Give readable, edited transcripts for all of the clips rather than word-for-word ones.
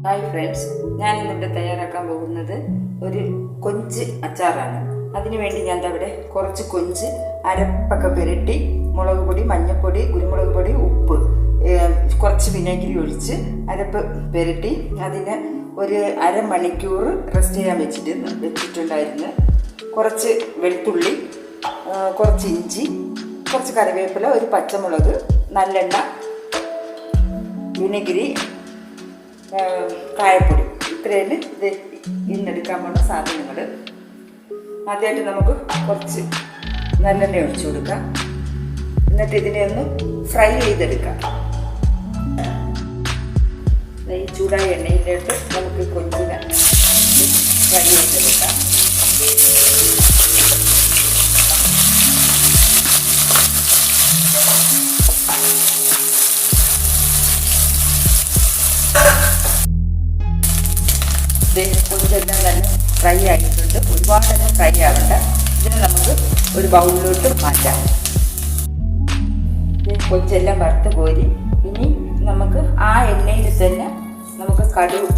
Hi friends, ഞാൻ ഇന്നിവിടെ തയ്യാറാക്കാൻ പോകുന്നത് ഒരു കൊഞ്ച് അച്ചാറാണ്. അതിനുവേണ്ടി ഞാൻ അവിടെ കുറച്ച് കൊഞ്ച് അരപ്പൊക്കെ പുരട്ടി മുളക് പൊടി, മഞ്ഞൾപ്പൊടി, കുരുമുളക് പൊടി, ഉപ്പ്, കുറച്ച് വിനാഗിരി ഒഴിച്ച് അരപ്പ് പുരട്ടി അതിന് ഒരു അരമണിക്കൂർ റെസ്റ്റ് ചെയ്യാൻ വെച്ചിട്ടുണ്ടായിരുന്നു. കുറച്ച് വെളുത്തുള്ളി, കുറച്ച് ഇഞ്ചി, കുറച്ച് കറിവേപ്പില, ഒരു പച്ചമുളക്, നല്ലെണ്ണ, വിനാഗിരി, കായപ്പൊടി, ഇത്രയാണ് ഇത് ഇന്നെടുക്കാൻ പോകുന്ന സാധനങ്ങൾ. ആദ്യമായിട്ട് നമുക്ക് കുറച്ച് നല്ലെണ്ണ ഒഴിച്ചു കൊടുക്കാം. എന്നിട്ട് ഇതിനെ ഒന്ന് ഫ്രൈ ചെയ്തെടുക്കാം. ഈ ചൂടായ എണ്ണയിലോട്ട് നമുക്ക് കൊഞ്ചിനെ ഫ്രൈ ചെയ്തെടുക്കാം. കൊഞ്ചെല്ലാം നല്ല ഫ്രൈ ആയിട്ടുണ്ട്. ഒരുപാട് ഫ്രൈ ആവണ്ട. ഇതിനെ നമുക്ക് ഒരു ബൗളിലോട്ട് മാറ്റാം. കൊഞ്ചെല്ലാം വറുത്ത് കോരി ഇനി നമുക്ക് ആ എണ്ണയിൽ തന്നെ നമുക്ക് കടുക്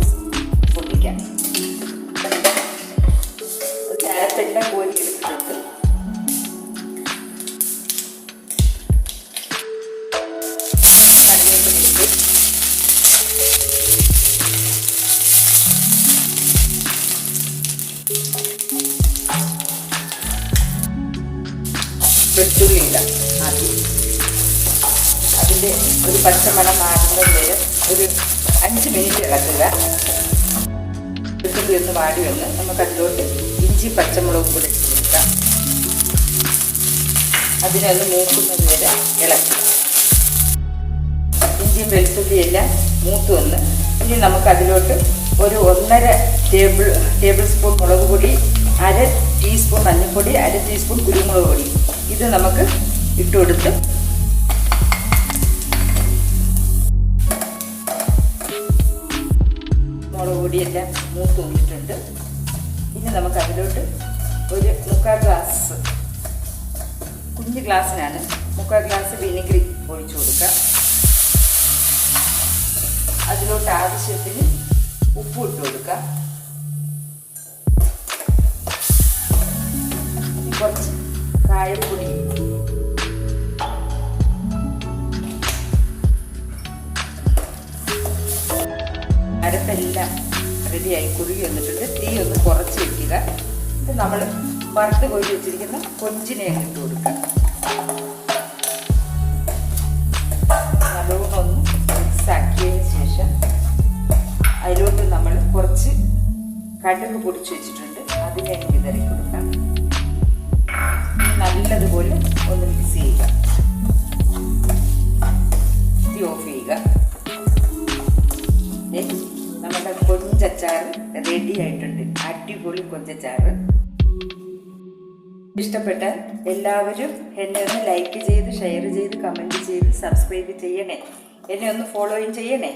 പൊട്ടിക്കാം. ചരത്തെല്ലാം കോരി എടുത്തിട്ടുണ്ട്. വെളുത്തുള്ളി ഇടാം. ആദ്യം അതിൻ്റെ ഒരു പച്ചമണം മാറുന്നത് വരെ ഒരു 5 മിനിറ്റ് ഇളക്കുക. വെളുത്തുള്ളി ഒന്ന് വാടി വന്ന് നമുക്ക് അതിലോട്ട് ഇഞ്ചി പച്ചമുളകും കൂടെ ഇട്ട് കൊടുക്കാം. അതിനൊന്ന് മൂക്കുന്നത് വരെ ഇളക്കുക. ഇഞ്ചിയും വെളുത്തുള്ളിയെല്ലാം മൂത്ത് വന്ന് ഇനി നമുക്ക് അതിലോട്ട് ഒരു 1.5 ടേബിൾ സ്പൂൺ മുളക് പൊടി, 1/2 ടീസ്പൂൺ മഞ്ഞൾപ്പൊടി, 1/2 ടീസ്പൂൺ കുരുമുളക് പൊടി ഇത് നമുക്ക് ഇട്ടുകൊടുത്ത് മുളക് പൊടിയെല്ലാം മൂത്ത് വന്നിട്ടുണ്ട്. ഇനി നമുക്ക് അതിലോട്ട് ഒരു 3/4 ഗ്ലാസ്, കുഞ്ഞ് ഗ്ലാസ്സിനാണ് 3/4 ഗ്ലാസ് വിനെഗിരി ഒഴിച്ചു കൊടുക്കുക. അതിലോട്ട് ആവശ്യത്തിന് ഉപ്പ് ഇട്ട് കൊടുക്കുക. കുറച്ച് കായപ്പൊടി, അരപ്പെല്ലാം റെഡിയായി കുറുകി വന്നിട്ടുണ്ട്. തീ ഒന്ന് കുറച്ച് വയ്ക്കുക. ഇത് നമ്മൾ വറുത്ത് കോരി വെച്ചിരിക്കുന്ന കൊഞ്ചിനെ ഇട്ട് കൊടുക്കുക. നല്ലോണം ഒന്ന് മിക്സാക്കിയതിന് ശേഷം അതിലോട്ട് നമ്മൾ കുറച്ച് കടുക് പൊടിച്ച് വെച്ചിട്ടുണ്ട്. അതിനെ വിതറി കൊടുക്കാം. നല്ലതുപോലെ ഒന്ന് മിക്സ് ചെയ്യുക. തീ ഓഫ് ചെയ്യുക. നമ്മുടെ കൊഞ്ചച്ചാറ് റെഡി ആയിട്ടുണ്ട്. അടിപൊളി കൊഞ്ചച്ചാറ്. ഇഷ്ടപ്പെട്ടാൽ എല്ലാവരും എന്നെ ഒന്ന് ലൈക്ക് ചെയ്ത്, ഷെയർ ചെയ്ത്, കമൻറ്റ് ചെയ്ത്, സബ്സ്ക്രൈബ് ചെയ്യണേ. എന്നെ ഒന്ന് ഫോളോയും ചെയ്യണേ.